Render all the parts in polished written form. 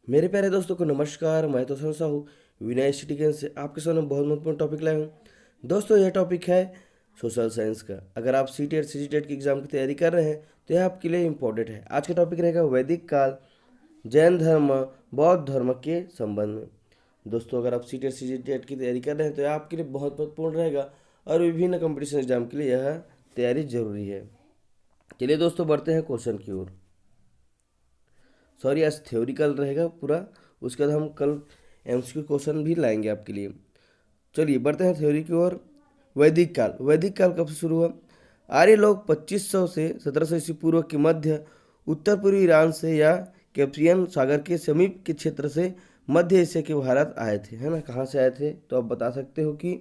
मेरे प्यारे दोस्तों को नमस्कार। मैं तो संसा हूँ विनय सिटीजन से आपके सामने बहुत महत्वपूर्ण टॉपिक लाया हूँ। दोस्तों यह टॉपिक है सोशल साइंस का। अगर आप सी टेट सी टेट की एग्जाम की तैयारी कर रहे हैं तो यह आपके लिए इम्पोर्टेंट है। आज का टॉपिक रहेगा वैदिक काल, जैन धर्म, बौद्ध धर्म के संबंध में। दोस्तों अगर आप सी टेट की तैयारी कर रहे हैं तो यह आपके लिए बहुत महत्वपूर्ण रहेगा और विभिन्न कंपटीशन एग्जाम के लिए यह तैयारी जरूरी है। चलिए दोस्तों बढ़ते हैं क्वेश्चन की ओर। सॉरी, आज थ्योरिकल रहेगा पूरा, उसके बाद हम कल एमसीक्यू क्वेश्चन भी लाएंगे आपके लिए। चलिए बढ़ते हैं थ्योरी की ओर। वैदिक काल कब से शुरू हुआ? आर्य लोग 2500 से 1700 ईस्वी पूर्व के मध्य उत्तर पूर्वी ईरान से या कैस्पियन सागर के समीप के क्षेत्र से मध्य एशिया के भारत आए थे, है ना। कहाँ से आए थे तो आप बता सकते हो कि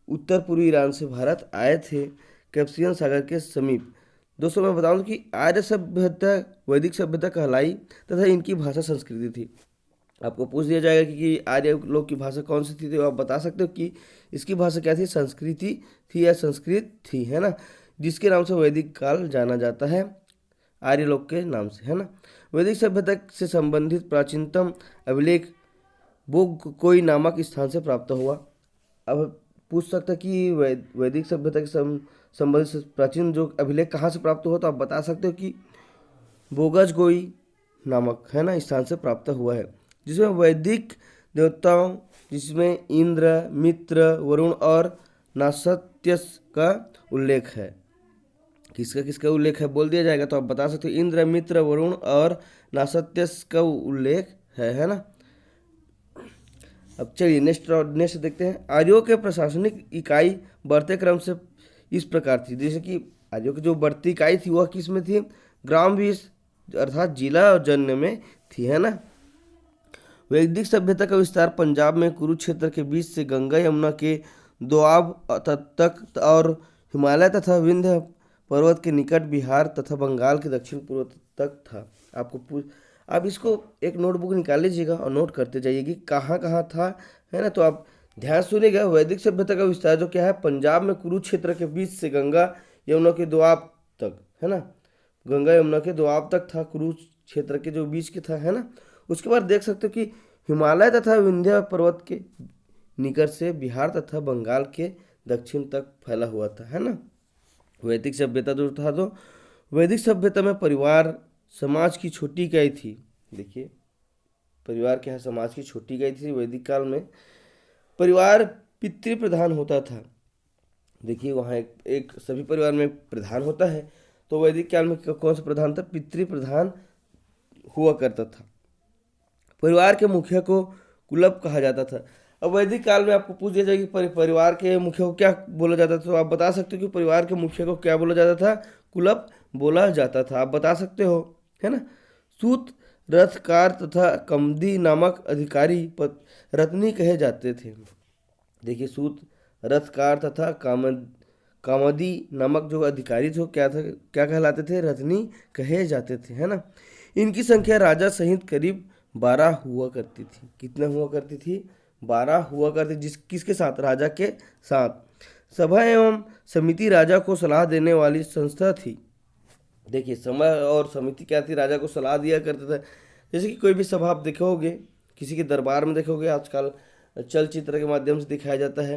उत्तर पूर्वी ईरान से भारत आए थे, कैस्पियन सागर के समीप। दोस्तों मैं बता दूं कि आर्य सभ्यता वैदिक सभ्यता कहलाई तथा इनकी भाषा संस्कृति थी। आपको पूछ दिया जाएगा कि आर्य लोग की भाषा कौन सी थी, तो आप बता सकते हो कि इसकी भाषा क्या थी, संस्कृति थी या संस्कृत थी, है ना, जिसके नाम से वैदिक काल जाना जाता है, आर्य लोग के नाम से, है ना। वैदिक सभ्यता से संबंधित प्राचीनतम अभिलेख कोई नामक स्थान से प्राप्त हुआ। अब पूछ सकता कि वैदिक सभ्यता के संबंधित प्राचीन जो अभिलेख कहाँ से प्राप्त हुआ, तो आप बता सकते हो कि बोगज गोई नामक, है ना, स्थान से प्राप्त हुआ है, जिसमें वैदिक देवताओं, जिसमें इंद्र, मित्र, वरुण और नासत्यस का उल्लेख है। किसका किसका उल्लेख है बोल दिया जाएगा तो आप बता सकते हो इंद्र, मित्र, वरुण और नासत्यस का उल्लेख है ना। अब चलिए नेक्स्ट देखते हैं। आर्यों के प्रशासनिक इकाई बढ़ते क्रम से इस प्रकार थी, जैसे कि आर्यों की जो बढ़ती इकाई थी वह किस में थी, ग्राम भी अर्थात जिला और जन्य में थी, है ना। वैदिक सभ्यता का विस्तार पंजाब में कुरुक्षेत्र के बीच से गंगा यमुना के दोआब तक और हिमालय तथा विंध्य पर्वत के निकट बिहार तथा बंगाल के दक्षिण पूर्व तक था। आप इसको एक नोटबुक निकाल लीजिएगा और नोट करते जाइए कि कहाँ कहाँ था, है ना। तो आप ध्यान सुनिएगा। वैदिक सभ्यता का विस्तार जो क्या है, पंजाब में कुरुक्षेत्र के बीच से गंगा यमुना के दोआब तक, है ना, गंगा यमुना के दोआब तक था, कुरुक्षेत्र के जो बीच के था, है ना। उसके बाद देख सकते हो कि हिमालय तथा विंध्य पर्वत के निकट से बिहार तथा बंगाल के दक्षिण तक फैला हुआ था, है ना। वैदिक सभ्यता जो था, तो वैदिक सभ्यता में परिवार समाज की छोटी इकाई थी। देखिए परिवार क्या है, समाज की छोटी इकाई थी। वैदिक काल में परिवार पितृ प्रधान होता था। देखिए वहाँ एक सभी परिवार में प्रधान होता है, तो वैदिक काल में कौन सा प्रधान था, पितृ प्रधान हुआ करता था। परिवार के मुखिया को कुलप कहा जाता था। अब वैदिक काल में आपको पूछ दिया जाए कि परिवार के मुखिया को क्या बोला जाता था, तो आप बता सकते हो कि परिवार के मुखिया को क्या बोला जाता था, कुलप बोला जाता था। आप बता सकते हो, है ना। सूत, रथकार तथा कमदी नामक अधिकारी रत्नी कहे जाते थे। देखिए सूत, रथकार तथा कामदी नामक जो अधिकारी थे वो क्या था, क्या कहलाते थे, रत्नी कहे जाते थे, है ना। इनकी संख्या राजा सहित करीब 12 हुआ करती थी। कितने हुआ करती थी, 12 हुआ करती, जिस किसके साथ, राजा के साथ। सभा एवं समिति राजा को सलाह देने वाली संस्था थी। देखिए सभा और समिति क्या थी, राजा को सलाह दिया करते थे। जैसे कि कोई भी सभा आप देखोगे, किसी के दरबार में देखोगे, आजकल चलचित्र के माध्यम से दिखाया जाता है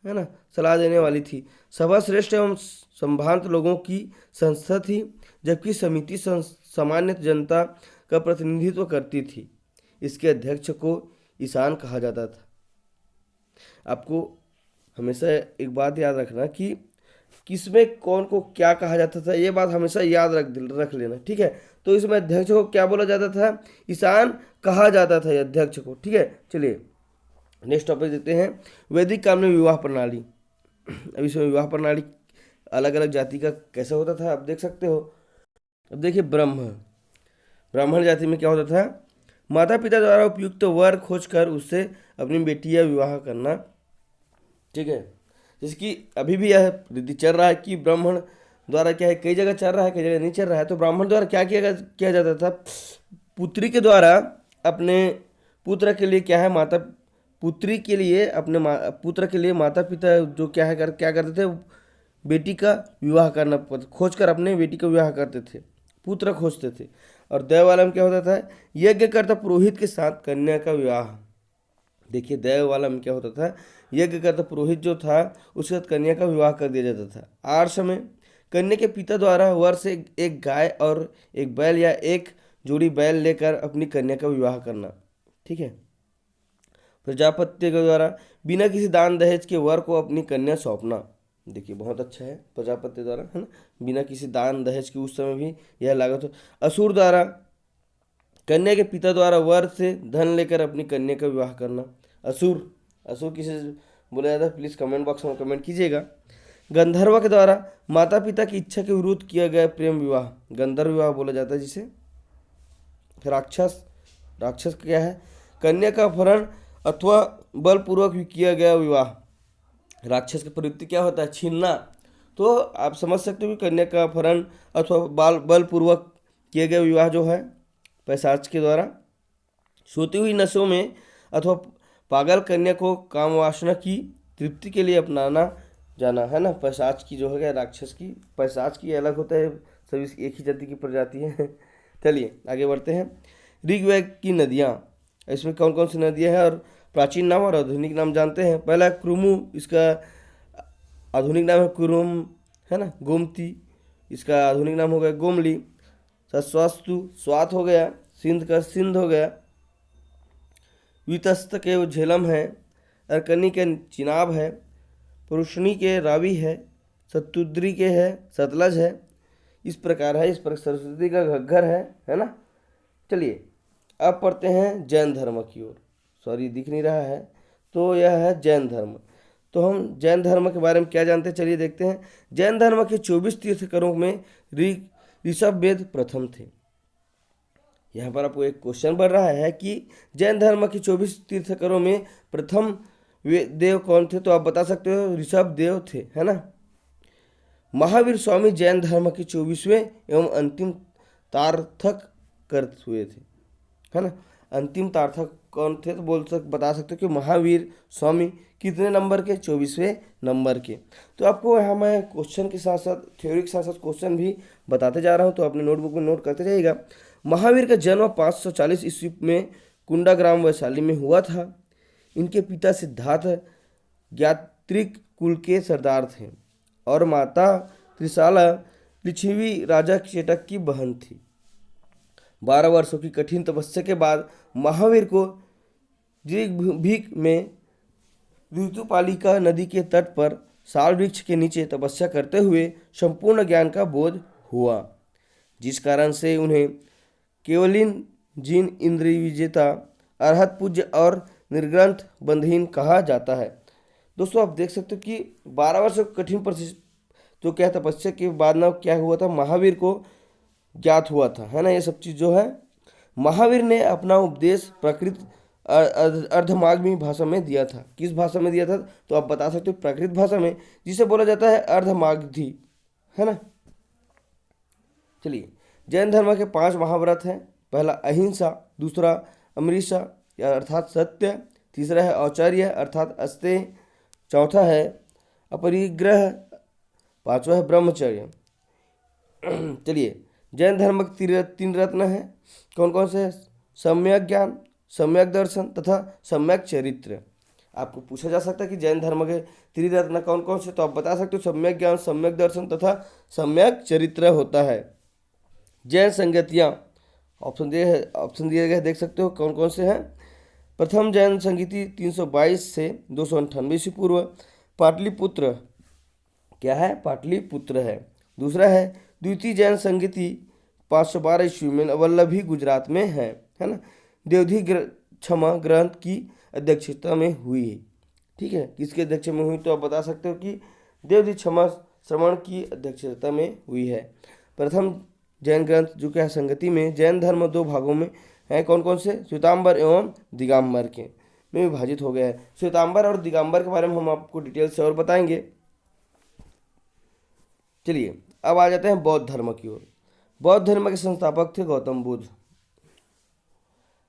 ना, सलाह देने वाली थी। सभा श्रेष्ठ एवं संभ्रांत लोगों की संस्था थी, जबकि समिति सामान्य जनता का प्रतिनिधित्व करती थी। इसके अध्यक्ष को ईशान कहा जाता था। आपको हमेशा एक बात याद रखना कि किसमें कौन को क्या कहा जाता था, ये बात हमेशा याद रख लेना, ठीक है। तो इसमें अध्यक्ष को क्या बोला जाता था, ईशान कहा जाता था अध्यक्ष को, ठीक है। चलिए नेक्स्ट टॉपिक देखते हैं। वैदिक काल में विवाह प्रणाली। अब इसमें विवाह प्रणाली अलग अलग जाति का कैसा होता था आप देख सकते हो। अब देखिए ब्राह्मण जाति में क्या होता था, माता पिता द्वारा उपयुक्त वर खोजकर उससे अपनी बेटी या विवाह करना, ठीक है। जैसे कि अभी भी यह रीति चल रहा है कि ब्राह्मण द्वारा क्या है, कई जगह चल रहा है कई जगह नहीं चल रहा है। तो ब्राह्मण द्वारा क्या किया जाता था, पुत्री के द्वारा अपने पुत्र के लिए क्या है, पुत्री के लिए अपने पुत्र के लिए माता पिता जो क्या करते थे, बेटी का विवाह करना खोज कर अपने बेटी का विवाह करते थे, पुत्र खोजते थे। और दैव वाला में क्या होता था, यज्ञ करता पुरोहित के साथ कन्या का विवाह। देखिए दैव वाला में क्या होता था, यज्ञ करता पुरोहित जो था उसके साथ कन्या का विवाह कर दिया जाता था। आर्ष में कन्या के पिता द्वारा वर से एक गाय और एक बैल या एक जोड़ी बैल लेकर अपनी कन्या का विवाह करना। ठीक है। प्रजापत्य के द्वारा बिना किसी दान दहेज के वर को अपनी कन्या सौंपना। देखिए बहुत अच्छा है, प्रजापत्य द्वारा, है ना, बिना किसी दान दहेज के उस समय भी यह लागत हो। असुर द्वारा कन्या के पिता द्वारा वर से धन लेकर अपनी कन्या का विवाह करना। असुर, असुर किसे बोला जाता है, प्लीज कमेंट बॉक्स में कमेंट कीजिएगा। गंधर्व के द्वारा माता पिता की इच्छा के विरुद्ध किया गया प्रेम विवाह, गंधर्व विवाह बोला जाता है जिसे। राक्षस, राक्षस क्या है, कन्या का अपहरण अथवा बलपूर्वक किया गया विवाह। राक्षस की प्रवृत्ति क्या होता है, छीनना। तो आप समझ सकते हो कि कन्या का अपहरण अथवा बलपूर्वक किया गया विवाह जो है पैशाच के द्वारा। सोती हुई नशों में अथवा पागल कन्या को काम वासना की तृप्ति के लिए अपनाना जाना, है ना। पैशाच की जो है, राक्षस की, पैशाच की अलग होता है, सभी एक ही जाति की प्रजाति है। चलिए आगे बढ़ते हैं। ऋग्वेद की नदियाँ, इसमें कौन कौन सी नदियाँ हैं और प्राचीन नाम और आधुनिक नाम जानते हैं। पहला क्रुमु, इसका आधुनिक नाम है कुरुम, है ना। गोमती, इसका आधुनिक नाम हो गया गोमली। सस्वास्तु, स्वात हो गया। सिंध का सिंध हो गया। वितस्त के वो झेलम है। अरकनी के चिनाब है। पुरुषनी के रावी है। सतुद्री के है सतलज है। इस प्रकार है, इस पर सरस्वती का घग्घर है ना। चलिए अब पढ़ते हैं जैन धर्म की ओर। सॉरी दिख नहीं रहा है, तो यह है जैन धर्म। तो हम जैन धर्म के बारे में क्या जानते हैं, चलिए देखते हैं। जैन धर्म के 24 तीर्थंकरों में ऋषभवेद प्रथम थे। यहाँ पर आपको एक क्वेश्चन बढ़ रहा है कि जैन धर्म के 24 तीर्थंकरों में प्रथम देव कौन थे, तो आप बता सकते हो ऋषभ देव थे, है ना। महावीर स्वामी जैन धर्म के 24वें एवं अंतिम तार्थक कर हुए थे, है ना। अंतिम तार्थक कौन थे, तो बता सकते हो कि महावीर स्वामी कितने नंबर के, 24वें नंबर के। तो आपको यहाँ मैं क्वेश्चन के साथ साथ थ्योरी के साथ साथ क्वेश्चन भी बताते जा रहा हूँ, तो अपने नोटबुक में नोट करते जाइएगा। महावीर का जन्म 540 ईस्वी में कुंडा ग्राम वैशाली में हुआ था। इनके पिता सिद्धार्थ ज्ञात्रिक कुल के सरदार थे और माता त्रिशाला लिच्छवी राजा चेटक की बहन थी। 12 वर्षों की कठिन तपस्या के बाद महावीर को दीर्घभीक में ऋतुपालिका नदी के तट पर साल वृक्ष के नीचे तपस्या करते हुए संपूर्ण ज्ञान का बोध हुआ, जिस कारण से उन्हें केवलिन जिन इंद्रिय विजेता अरहत पूज्य और निर्ग्रंथ बंधहीन कहा जाता है। दोस्तों आप देख सकते हो कि 12 वर्ष कठिन तो क्या तपस्या के बाद ना क्या हुआ था, महावीर को ज्ञात हुआ था, है ना। ये सब चीज़ जो है महावीर ने अपना उपदेश प्राकृत अर्धमागमी भाषा में दिया था। किस भाषा में दिया था, तो आप बता सकते हो प्राकृत भाषा में, जिसे बोला जाता है अर्धमागधी, है ना। चलिए जैन धर्म के 5 महाव्रत हैं। पहला अहिंसा, दूसरा अमृषा अर्थात सत्य, तीसरा है औचर्य अर्थात अस्तेय, चौथा है अपरिग्रह, पांचवा है ब्रह्मचर्य। चलिए जैन धर्म के 3 रत्न हैं। कौन कौन से हैं, सम्यक ज्ञान, सम्यक दर्शन तथा सम्यक चरित्र। आपको पूछा जा सकता है कि जैन धर्म के 3 रत्न कौन कौन से, तो आप बता सकते हो सम्यक ज्ञान, सम्यक दर्शन तथा सम्यक चरित्र होता है। जैन संगतियाँ ऑप्शन दिए गए देख सकते हो कौन कौन से हैं। प्रथम जैन संगति 322 से 298 ईस्वी पूर्व पाटलिपुत्र, क्या है, पाटलिपुत्र है। दूसरा है द्वितीय जैन संगति 512 ईस्वी में वल्लभी गुजरात में है ना। देवधी क्षमा ग्रंथ की अध्यक्षता में हुई है। ठीक है, किसकी अध्यक्षता में हुई, तो आप बता सकते हो कि देवधी क्षमा श्रवण की अध्यक्षता में हुई है। प्रथम जैन ग्रंथ जो क्या संगति में जैन धर्म 2 भागों में है। कौन कौन से, श्वेतांबर एवं दिगंबर के में विभाजित हो गया है। श्वेतांबर और दिगंबर के बारे में हम आपको डिटेल से और बताएंगे। चलिए अब आ जाते हैं बौद्ध धर्म की ओर। बौद्ध धर्म के संस्थापक थे गौतम बुद्ध।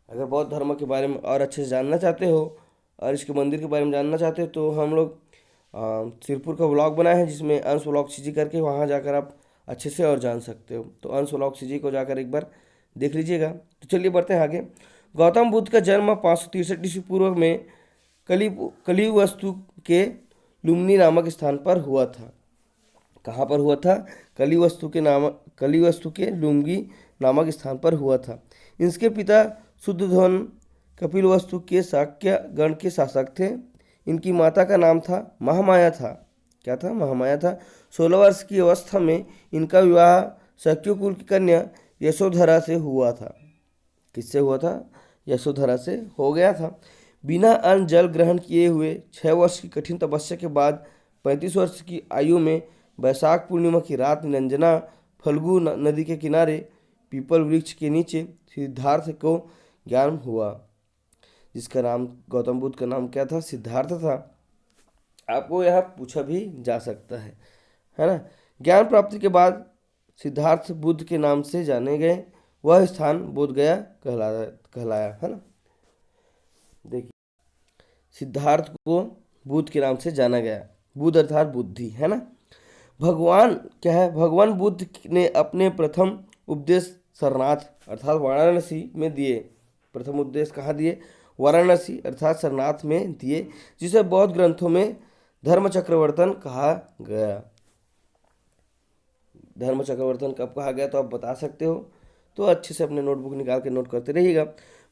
अगर बौद्ध धर्म के बारे में और अच्छे से जानना चाहते हो और इसके मंदिर के बारे में जानना चाहते हो, तो हम लोग सिरपुर का व्लॉग बनाए हैं, जिसमें अंश व्लॉग सीजी करके वहाँ जाकर आप अच्छे से और जान सकते हो। तो अंश व्लॉग सीजी को जाकर एक बार देख लीजिएगा। तो चलिए बढ़ते हैं आगे। गौतम बुद्ध का जन्म 563 ईस्वी पूर्व में कलिवस्तु के लुम्बिनी नामक स्थान पर हुआ था। कहाँ पर हुआ था? कलिवस्तु के लुम्बिनी नामक स्थान पर हुआ था। इनके पिता शुद्धोधन कपिलवस्तु के शाक्य गण के शासक थे। इनकी माता का नाम था महामाया था। क्या था? महामाया था। 16 वर्ष की अवस्था में इनका विवाह शक्यकुल की कन्या यशोधरा से हुआ था। किससे हुआ था? यशोधरा से हो गया था। बिना अन्न जल ग्रहण किए हुए 6 वर्ष की कठिन तपस्या के बाद 35 वर्ष की आयु में वैशाख पूर्णिमा की रात निरंजना फल्गु नदी के किनारे पीपल वृक्ष के नीचे सिद्धार्थ को ज्ञान हुआ, जिसका नाम गौतम बुद्ध का नाम क्या था? सिद्धार्थ था। आपको यह पूछा भी जा सकता है ना। ज्ञान प्राप्ति के बाद सिद्धार्थ बुद्ध के नाम से जाने गए। वह स्थान बोध गया कहलाया, है ना। देखिए, सिद्धार्थ को बुद्ध के नाम से जाना गया। बुद्ध अर्थात बुद्धि, है ना। भगवान क्या है? भगवान बुद्ध ने अपने प्रथम उपदेश सरनाथ अर्थात वाराणसी में दिए। प्रथम उपदेश कहाँ दिए? वाराणसी अर्थात सरनाथ में दिए, जिसे बौद्ध ग्रंथों में धर्म चक्रवर्तन कहा गया। धर्म चक्रवर्तन कब कहा गया तो आप बता सकते हो, तो अच्छे से अपने नोटबुक निकाल के नोट करते रहिएगा।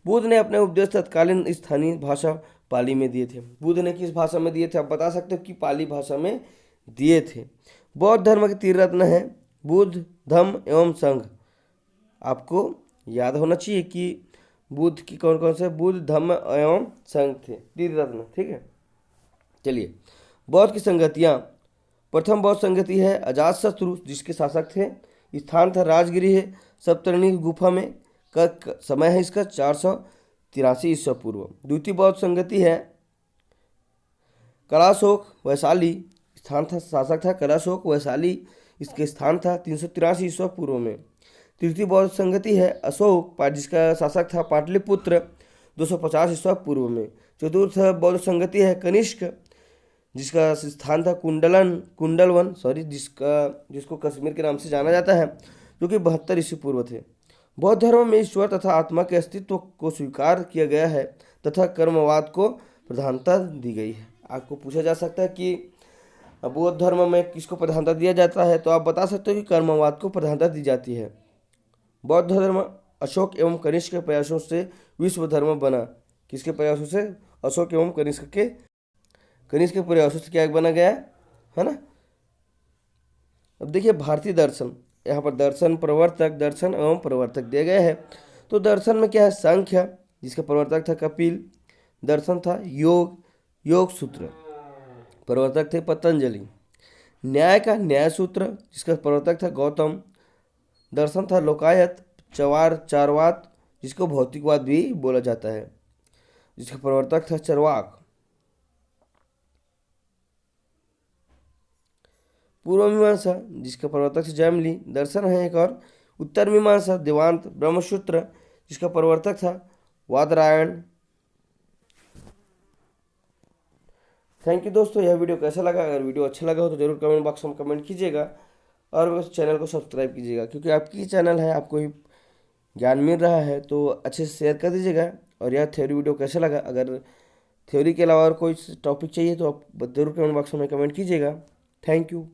बुद्ध ने अपने उपदेश तत्कालीन स्थानीय भाषा पाली में दिए थे। बुद्ध ने किस भाषा में दिए थे? आप बता सकते हो कि पाली भाषा में दिए थे। बौद्ध धर्म के तीन रत्न है बुद्ध, धम्म एवं संघ। आपको याद होना चाहिए कि बुद्ध की कौन कौन से? बुद्ध, धम्म एवं संघ थे, तीन रत्न। ठीक है, चलिए। बौद्ध की संगतियाँ। प्रथम बौद्ध संगति है अजातशत्रु, जिसके शासक थे। स्थान था राजगिरी है, सप्तर्णी गुफा में। समय है इसका 483 ईस्वी पूर्व। द्वितीय बौद्ध संगति है कलाशोक वैशाली। स्थान था, शासक था कलाशोक वैशाली। इसके स्थान था 383 ईस्वी पूर्व में। तृतीय बौद्ध संगति है अशोक, जिसका शासक था पाटलिपुत्र, 250 ईस्वी पूर्व में। चतुर्थ बौद्ध संगति है कनिष्क, जिसका स्थान था कुंडलवन जिसको कश्मीर के नाम से जाना जाता है, जो कि 72 ईस्वी पूर्व थे। बौद्ध धर्म में ईश्वर तथा आत्मा के अस्तित्व को स्वीकार किया गया है तथा कर्मवाद को प्रधानता दी गई है। आपको पूछा जा सकता है कि बौद्ध धर्म में किसको प्रधानता दिया जाता है, तो आप बता सकते हो कि कर्मवाद को प्रधानता दी जाती है। बौद्ध धर्म अशोक एवं कनिष्क के प्रयासों से विश्व धर्म बना। किसके प्रयासों से? अशोक एवं कनिष्क के प्रयासों से क्या बना गया, है ना। अब देखिए भारतीय दर्शन, यहाँ पर दर्शन एवं प्रवर्तक दिए गए हैं। तो दर्शन में क्या है? सांख्य, जिसका प्रवर्तक था कपिल। दर्शन था योग सूत्र, प्रवर्तक थे पतंजलि। न्याय का न्याय सूत्र, जिसका प्रवर्तक था गौतम। दर्शन था लोकायत, चारवाक, जिसको भौतिकवाद भी बोला जाता है, जिसका प्रवर्तक था चरवाक। पूर्व मीमांसा, जिसका प्रवर्तक था जैमिनी। दर्शन है एक और उत्तर मीमांसा देवांत ब्रह्मसूत्र, जिसका प्रवर्तक था वादरायण। थैंक यू दोस्तों। यह वीडियो कैसा लगा? अगर वीडियो अच्छा लगा हो तो जरूर कमेंट बॉक्स में कमेंट कीजिएगा और उस चैनल को सब्सक्राइब कीजिएगा, क्योंकि आपकी चैनल है, आपको ही ज्ञान मिल रहा है, तो अच्छे से शेयर कर दीजिएगा। और यह थ्योरी वीडियो कैसा लगा? अगर थ्योरी के अलावा और कोई टॉपिक चाहिए तो आप जरूर कमेंट बॉक्स में कमेंट कीजिएगा। Thank you.